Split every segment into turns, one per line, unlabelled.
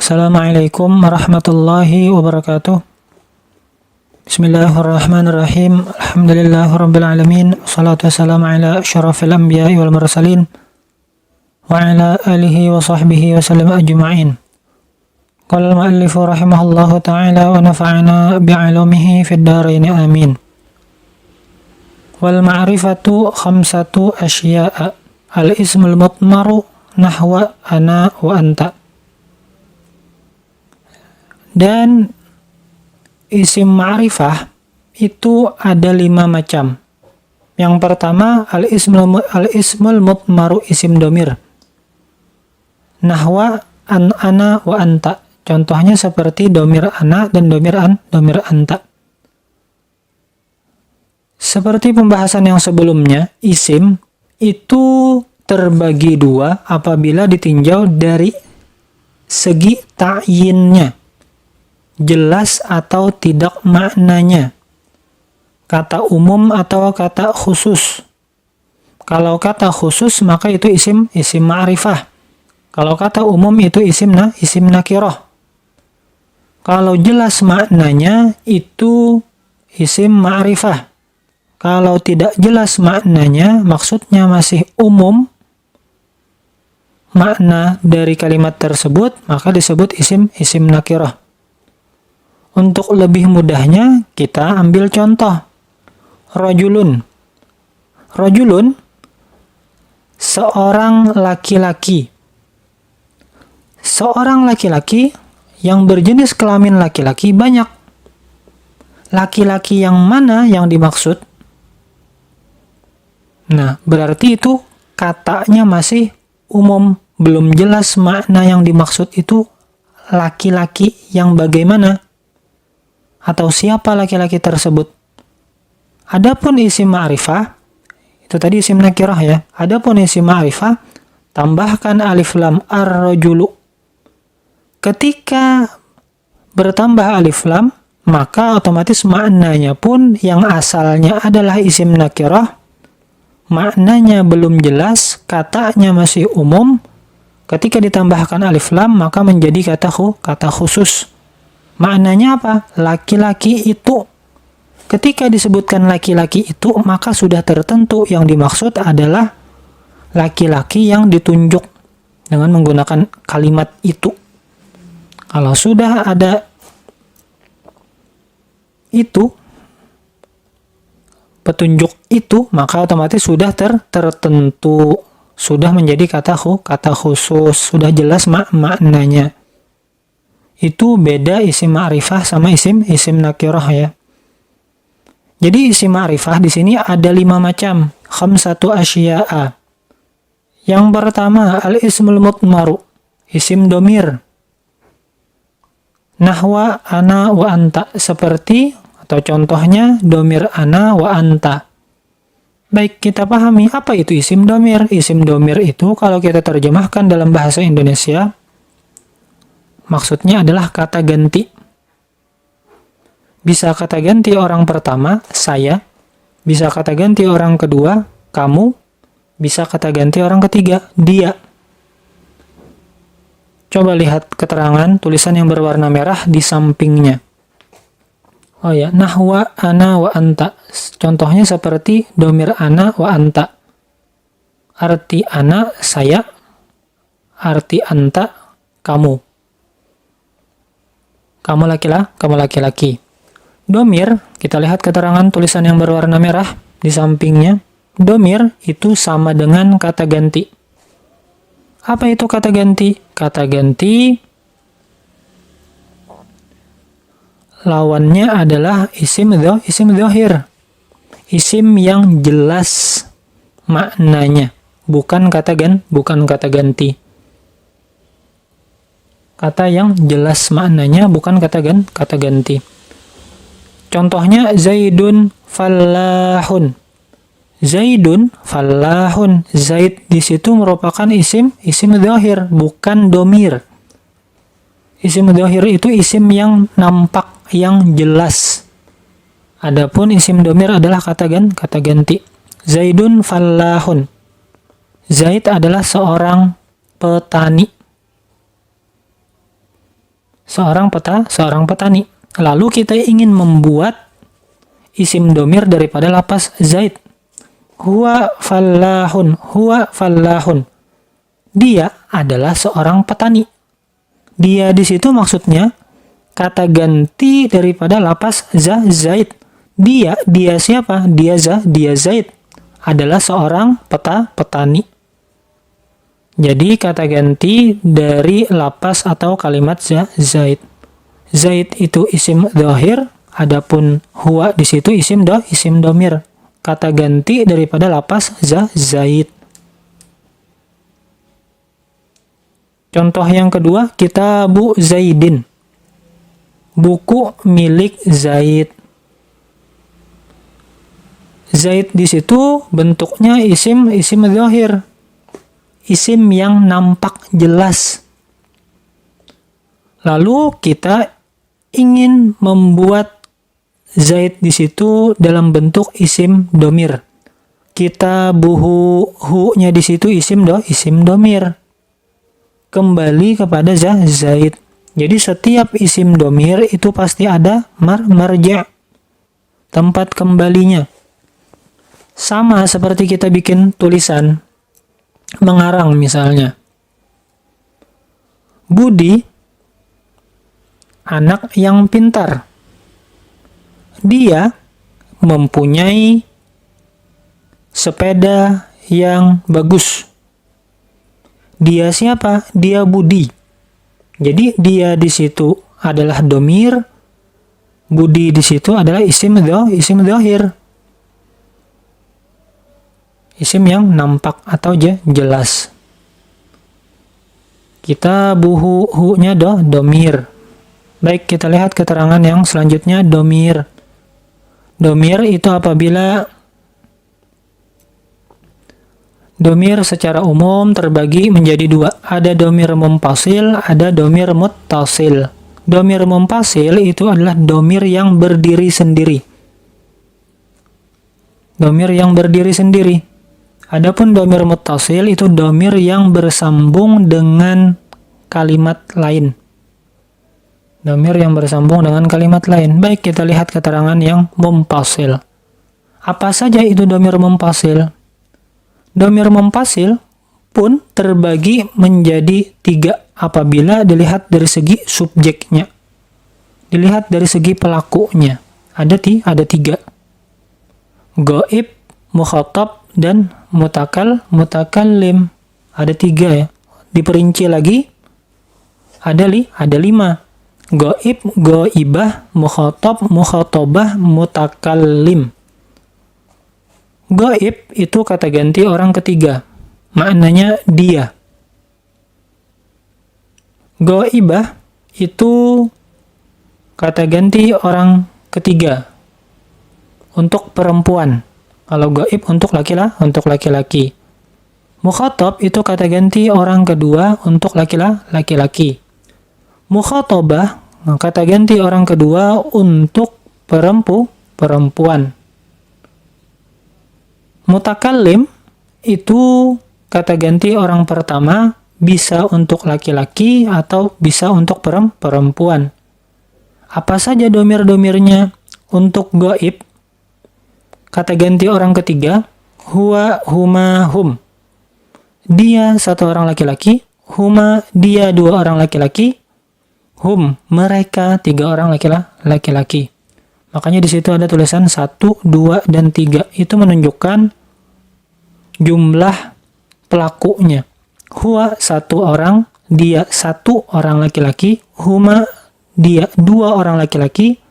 Assalamualaikum warahmatullahi wabarakatuh. Bismillahirrahmanirrahim. Alhamdulillahirrabbilalamin. Salatu wassalamu ala syarafil anbiya'i wal mursalin wa ala alihi wa sahbihi wa sallam ajma'in. Qala al-muallifu rahimahullahu ta'ala wa nafa'ana bi'alumihi fid dharain amin. Wal ma'rifatu khamsatu asya'a. Al-ismul mutmaru nahwa ana wa anta. Dan isim ma'rifah itu ada 5 macam. Yang pertama al-ismul mutmaru isim domir. Nahwa ana wa anta. Contohnya seperti domir ana dan domir anta. Seperti pembahasan yang sebelumnya, isim itu terbagi 2 apabila ditinjau dari segi ta'yinnya. Jelas atau tidak maknanya. Kata umum atau kata khusus. Kalau kata khusus maka itu isim ma'rifah. Kalau kata umum itu isim nakirah. Kalau jelas maknanya itu isim ma'rifah. Kalau tidak jelas maknanya, maksudnya masih umum makna dari kalimat tersebut, maka disebut isim nakirah. Untuk lebih mudahnya, kita ambil contoh. Rajulun. Rajulun, seorang laki-laki. Seorang laki-laki yang berjenis kelamin laki-laki banyak. Laki-laki yang mana yang dimaksud? Nah, berarti itu katanya masih umum. Belum jelas makna yang dimaksud itu laki-laki yang bagaimana. Atau siapa laki-laki tersebut. Adapun isim ma'rifah, itu tadi isim nakirah ya. Adapun isim ma'rifah, tambahkan alif lam ar-rajulu. Ketika bertambah alif lam, maka otomatis maknanya pun yang asalnya adalah isim nakirah, maknanya belum jelas, katanya masih umum. Ketika ditambahkan alif lam, maka menjadi kata khusus. Maknanya apa? Laki-laki itu. Ketika disebutkan laki-laki itu, maka sudah tertentu yang dimaksud adalah laki-laki yang ditunjuk dengan menggunakan kalimat itu. Kalau sudah ada itu, petunjuk itu, maka otomatis sudah tertentu. Sudah menjadi kata khusus. Sudah jelas maknanya. Itu beda isim ma'rifah sama isim nakirah ya. Jadi isim ma'rifah di sini ada 5 macam. Khamsatu asya'a. Yang pertama al-ismul mutmaru, isim domir. Nahwa ana wa anta, seperti atau contohnya domir ana wa anta. Baik, kita pahami apa itu isim domir. Isim domir itu kalau kita terjemahkan dalam bahasa Indonesia, maksudnya adalah kata ganti. Bisa kata ganti orang pertama, saya. Bisa kata ganti orang kedua, kamu. Bisa kata ganti orang ketiga, dia. Coba lihat keterangan tulisan yang berwarna merah di sampingnya. Oh ya, nahwa ana wa anta. Contohnya seperti domir ana wa anta. Arti ana, saya. Arti anta, kamu. Kamu laki-laki. Domir, kita lihat keterangan tulisan yang berwarna merah di sampingnya. Domir itu sama dengan kata ganti. Apa itu kata ganti? Kata ganti lawannya adalah isim dzahir. Isim yang jelas maknanya, bukan kata ganti. Kata yang jelas maknanya, bukan kata ganti. Contohnya Zaidun fallahun. Zaidun fallahun. Zaid di situ merupakan isim dzahir, bukan domir. Isim dzahir itu isim yang nampak, yang jelas. Adapun isim domir adalah kata ganti. Zaidun fallahun. Zaid adalah seorang petani. seorang petani. Lalu kita ingin membuat isim domir daripada lafaz Zaid. Huwa fallahun. Dia adalah seorang petani. Dia di situ maksudnya kata ganti daripada lafaz Zaid. Dia siapa? Dia Zaid adalah seorang petani. Jadi kata ganti dari lafaz atau kalimat Zaid. Zaid itu isim dhahir, adapun huwa di situ isim domir. Kata ganti daripada lafaz Zaid. Contoh yang kedua, Kitabu Zaidin. Buku milik Zaid. Zaid di situ bentuknya isim dhahir. Isim yang nampak jelas. Lalu kita ingin membuat Zaid di situ dalam bentuk isim domir. Kitabuhu, hu-nya di situ isim domir. Kembali kepada Zaid. Jadi setiap isim domir itu pasti ada marja', tempat kembalinya. Sama seperti kita bikin tulisan, mengarang misalnya. Budi, anak yang pintar. Dia mempunyai sepeda yang bagus. Dia siapa? Dia Budi. Jadi dia di situ adalah domir. Budi di situ adalah isim dhahir. Isim yang nampak atau jelas. Kita hu-nya domir. Baik, kita lihat keterangan yang selanjutnya, domir. Domir itu apabila domir secara umum terbagi menjadi dua. Ada domir mumpasil, ada domir muttasil. Domir mumpasil itu adalah domir yang berdiri sendiri. Domir yang berdiri sendiri. Adapun domir muttasil itu domir yang bersambung dengan kalimat lain. Domir yang bersambung dengan kalimat lain. Baik, kita lihat keterangan yang mumpasil. Apa saja itu domir mumpasil? Domir mumpasil pun terbagi menjadi 3 apabila dilihat dari segi subjeknya. Dilihat dari segi pelakunya. Ada 3. Ghaib, mukhatab, dan mutakallim. Ada 3 ya. Diperinci lagi. Ada 5. Ghaib, ghaibah, mukhatab, mukhatabah, mutakallim. Ghaib itu kata ganti orang ketiga. Maknanya dia. Ghaibah itu kata ganti orang ketiga. Untuk perempuan. Kalau ghaib untuk laki-laki. Mukhatab itu kata ganti orang kedua untuk laki-laki. Mukhatabah kata ganti orang kedua untuk perempuan. Mutakallim itu kata ganti orang pertama, bisa untuk laki-laki atau bisa untuk perempuan. Apa saja domir-domirnya? Untuk ghaib, kata ganti orang ketiga, huwa, huma, hum. Dia 1 orang laki-laki, huma, dia 2 orang laki-laki, hum, mereka 3 orang laki-laki. Makanya di situ ada tulisan 1, 2, dan 3. Itu menunjukkan jumlah pelakunya. Huwa 1 orang, dia 1 orang laki-laki, huma, dia 2 orang laki-laki,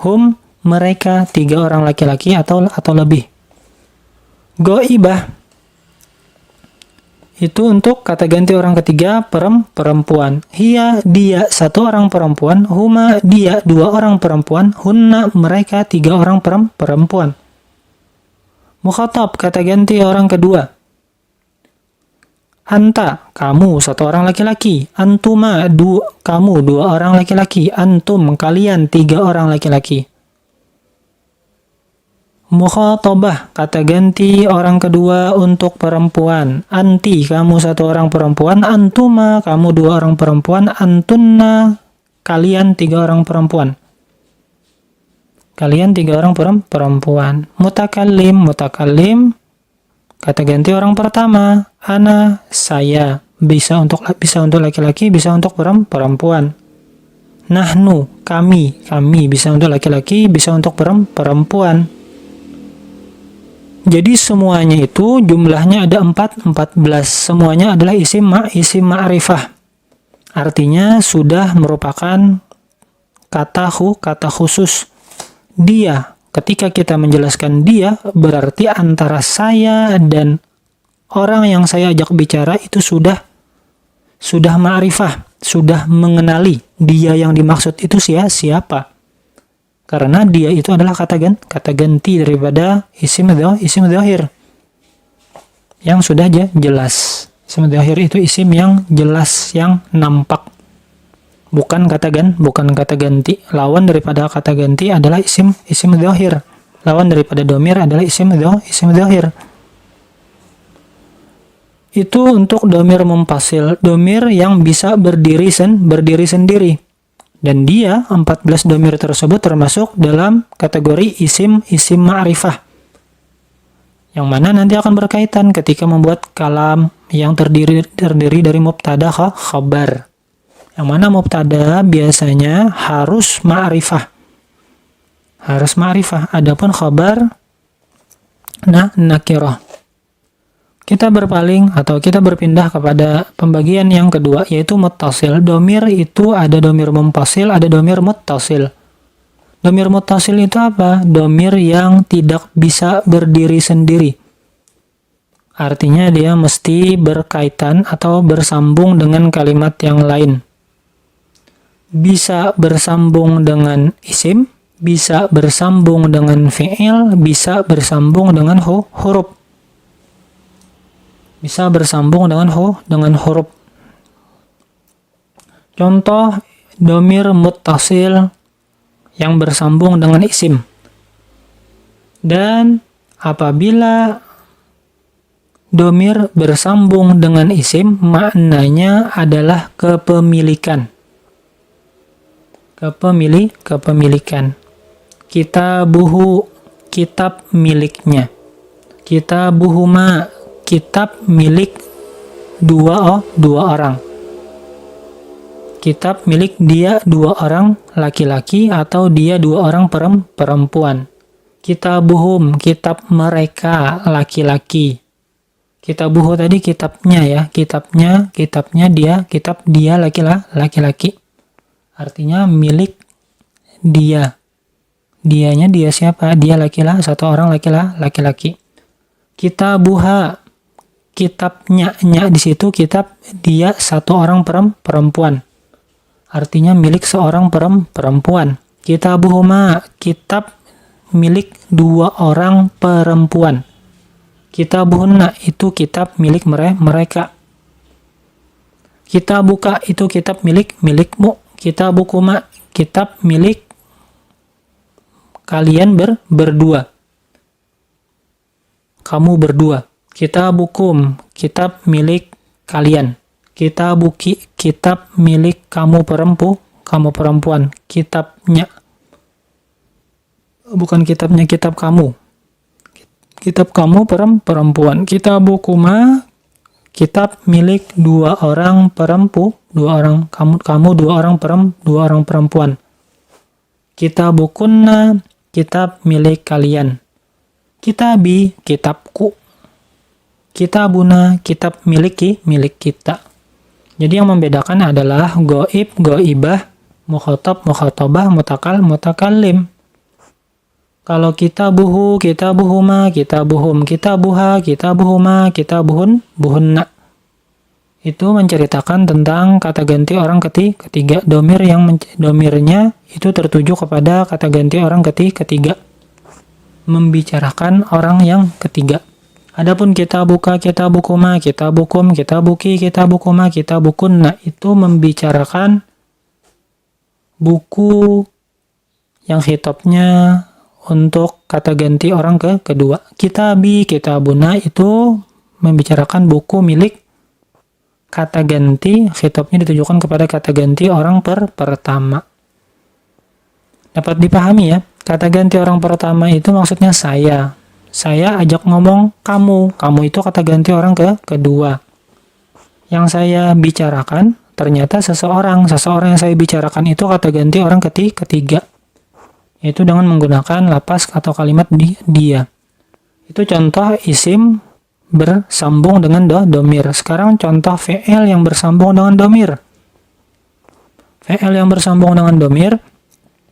hum, mereka 3 orang laki-laki atau lebih. Ghaibah itu untuk kata ganti orang ketiga perempuan. Hiya, dia 1 orang perempuan, huma, dia 2 orang perempuan, hunna, mereka 3 orang perempuan. Mukhatab kata ganti orang kedua. Anta, kamu 1 orang laki-laki. Antuma, kamu 2 orang laki-laki. Antum, kalian 3 orang laki-laki. Mukhatabah kata ganti orang kedua untuk perempuan. Anti, kamu 1 orang perempuan. Antuma, kamu 2 orang perempuan. Antunna, kalian 3 orang perempuan. Kalian 3 orang perempuan. Mutakallim, kata ganti orang pertama. Ana, saya. Bisa untuk laki-laki, bisa untuk perempuan. Nahnu, kami bisa untuk laki-laki, bisa untuk perempuan. Jadi semuanya itu jumlahnya ada 14. Semuanya adalah isim ma'rifah. Artinya sudah merupakan kata khusus. Dia, ketika kita menjelaskan dia, berarti antara saya dan orang yang saya ajak bicara itu sudah ma'rifah, sudah mengenali dia yang dimaksud itu siapa. Karena dia itu adalah kata ganti daripada isim dzahir yang sudah jelas. Isim dzahir itu isim yang jelas, yang nampak. Bukan kata ganti. Lawan daripada kata ganti adalah isim dzahir. Lawan daripada domir adalah isim dzahir. Itu untuk domir mumpasil, domir yang bisa berdiri sendiri. Dan dia 14 domir tersebut termasuk dalam kategori isim ma'rifah. Yang mana nanti akan berkaitan ketika membuat kalam yang terdiri dari mubtada khabar. Yang mana mubtada biasanya harus ma'rifah. Adapun khabar nakirah. Kita berpaling atau kita berpindah kepada pembagian yang kedua, yaitu muttasil. Domir itu ada domir mumpasil, ada domir muttasil. Domir muttasil itu apa? Domir yang tidak bisa berdiri sendiri. Artinya dia mesti berkaitan atau bersambung dengan kalimat yang lain. Bisa bersambung dengan isim, bisa bersambung dengan fi'il, bisa bersambung dengan huruf. Bisa bersambung dengan huruf. Contoh domir muttasil yang bersambung dengan isim. Dan apabila domir bersambung dengan isim, maknanya adalah kepemilikan. Kepemilikan. Kitabuhu, kitab miliknya. Kitabuhuma, kitab milik dua orang. Kitab milik dia 2 orang laki-laki atau dia 2 orang perempuan. Kitabuhum, kitab mereka laki-laki. Kitabuhu tadi kitabnya ya, kitabnya dia, kitab dia laki-laki. Artinya milik dia. Dianya dia siapa? Dia laki-laki, 1 orang laki-laki. Kitabuha, kitabnya di situ kitab dia 1 orang perempuan. Artinya milik seorang perempuan. Kitabuhuma, kitab milik 2 orang perempuan. Kitabuhunna, itu kitab milik mereka. Kitabuka, itu kitab milikmu. Kitabukuma, kitab milik kalian berdua. Kamu berdua. Kitabukum, kitab milik kalian. Kitabuki, kitab milik kamu perempuan. Kitabnya. Bukan kitabnya, kitab kamu. Kitab kamu perempuan. Kitabukuma, kitab milik 2 orang kamu 2 orang perempuan. Kitabukunna, kitab milik kalian. Kitabi, kitabku. Kitabuna, kitab milik kita. Jadi yang membedakan adalah goib, goibah, mukhatab, mukhatabah, mutakallim. Kalau kitabuhu, kitabuhuma, kitabuhum, kitabuha, kitabuhuma, kitabuhun, buhunna. Itu menceritakan tentang kata ganti orang ketiga. Domir yang domirnya itu tertuju kepada kata ganti orang ketiga. Membicarakan orang yang ketiga. Adapun kitabuka, kitabukuma, kitabukum, kitabuki, kitabukuma, kitabukunna itu membicarakan buku yang khitabnya untuk kata ganti orang kedua. Kitabi, kitabuna itu membicarakan buku milik kata ganti, khitabnya ditujukan kepada kata ganti orang pertama. Dapat dipahami ya? Kata ganti orang pertama itu maksudnya saya. Saya ajak ngomong kamu. Kamu itu kata ganti orang kedua. Yang saya bicarakan ternyata seseorang. Seseorang yang saya bicarakan itu kata ganti orang ketiga. Yaitu dengan menggunakan lapas atau kalimat dia. Itu contoh isim bersambung dengan domir. Sekarang contoh fi'il yang bersambung dengan domir. Fi'il yang bersambung dengan domir.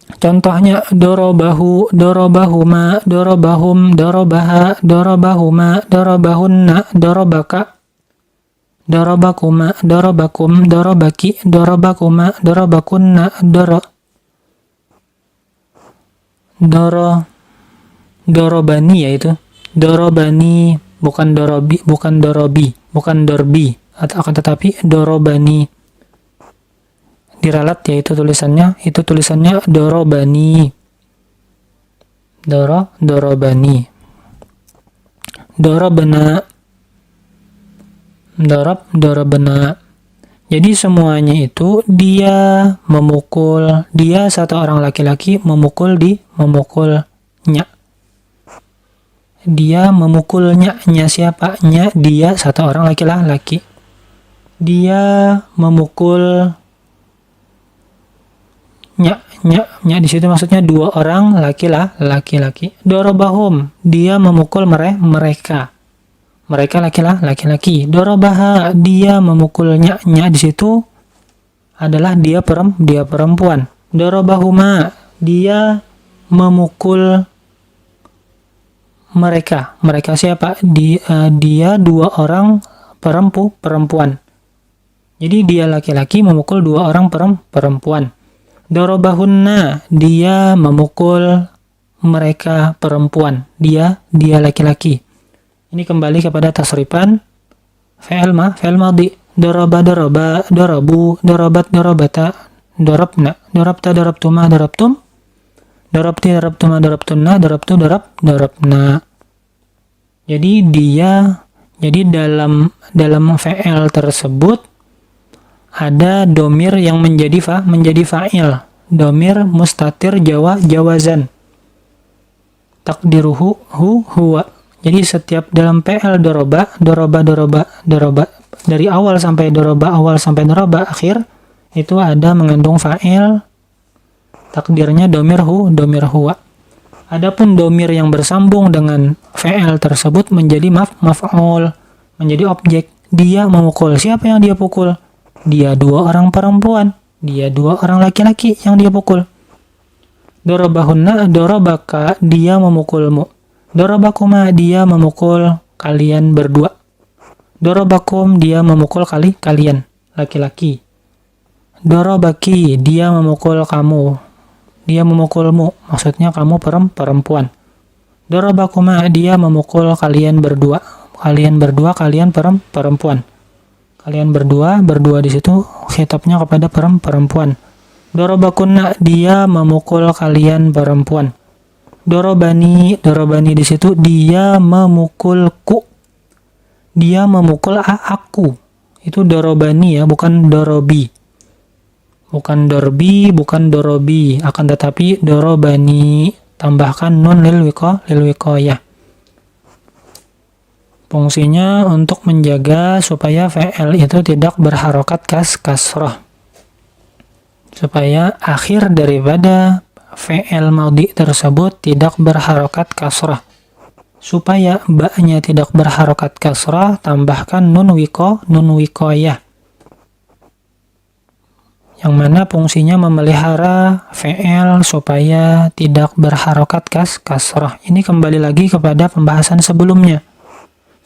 Contohnya dorobahu, dorobahuma, dorobahum, dorobaha, dorobahuma, dorobahunna, dorobaka, dorobakuma, dorobakum, dorobaki, dorobakuma, dorobakunna, dorobani yaitu dorobani. Bukan dorobi, bukan dorbi, akan tetapi dorobani. Diralat yaitu tulisannya dorobani. Dorobani. Dorobana. Dorobana. Jadi semuanya itu dia memukul, dia satu orang laki-laki memukulnya. Dia memukulnya, siapa? Dia satu orang laki-laki. Dia memukul di situ maksudnya dua orang laki-laki. Dorobahum, dia memukul mereka. Mereka laki-laki. Dorobaha, dia memukulnya. Di situ adalah dia perempuan. Dorobahuma, dia memukul mereka. Mereka siapa? Dia dua orang perempuan. Jadi dia laki-laki memukul dua orang perempuan. Dorobahunna, dia memukul mereka perempuan. Dia laki-laki. Ini kembali kepada tasrifan fi'il madhi. Doroba, dorobu, dorobat, dorobata, dorobna, dorobta, dorobtuma, dorobtum, dorobti, dorobtuma, dorobtunna, dorobtu, dorobna. Jadi dalam fi'il tersebut ada domir yang menjadi fa'il. Domir mustatir jawazan. Takdiruhu huwa. Jadi setiap dalam fi'il doroba, dari awal sampai doroba akhir itu ada mengandung fa'il. Takdirnya domir huwa. Adapun domir yang bersambung dengan fi'il tersebut menjadi maf'ul, menjadi objek. Dia memukul. Siapa yang dia pukul? Dia dua orang perempuan. Dia dua orang laki-laki yang dia pukul. Dorobahunna, dorobaka, dia memukulmu. Dorobakuma, dia memukul kalian berdua. Dorobakum, dia memukul kalian laki-laki. Dorobaki, dia memukul kamu. Dia memukulmu, maksudnya kamu perempuan. Dorobakuma, dia memukul kalian berdua. Kalian perempuan. Kalian berdua di situ khitabnya kepada perempuan. Dorobakunna, dia memukul kalian perempuan. Dorobani di situ dia memukulku. Dia memukul aku. Itu dorobani ya, bukan dorobi. Bukan dorbi, bukan dorobi, akan tetapi dorobani. Tambahkan nun lil wiqayah. Fungsinya untuk menjaga supaya fi'il itu tidak berharokat kasrah. Supaya akhir daripada fi'il madhi tersebut tidak berharokat kasrah. Supaya ba-nya tidak berharokat kasrah, tambahkan nun wiqayah. Yang mana fungsinya memelihara fi'il supaya tidak berharokat kasrah. Ini kembali lagi kepada pembahasan sebelumnya.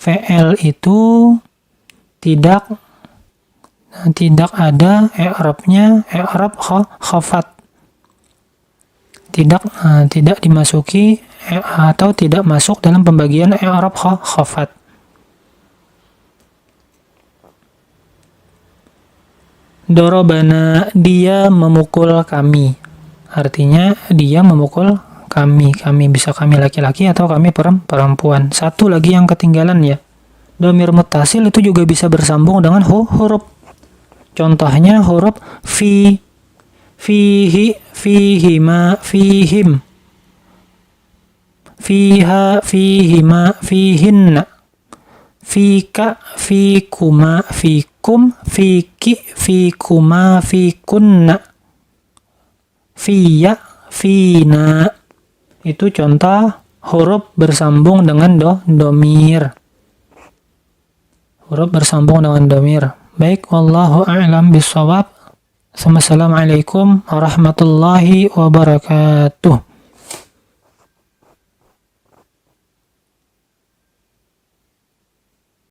Fi'il itu tidak ada i'rabnya, i'rab khafat. Tidak dimasuki atau tidak masuk dalam pembagian i'rab khafat. Dorobana, dia memukul kami. Artinya dia memukul kami bisa kami laki-laki atau kami perempuan. Satu lagi yang ketinggalan ya. Domir mutasil itu juga bisa bersambung dengan huruf. Contohnya huruf fi, fihi, fihima, fihim, fiha, fihima, fihinna, fika, fikuma, fikum, fiki, fikuma, fikunna, fiya, fina. Itu contoh huruf bersambung dengan domir. Huruf bersambung dengan domir. Baik, wallahu a'lam bishawab. Assalamualaikum warahmatullahi wabarakatuh.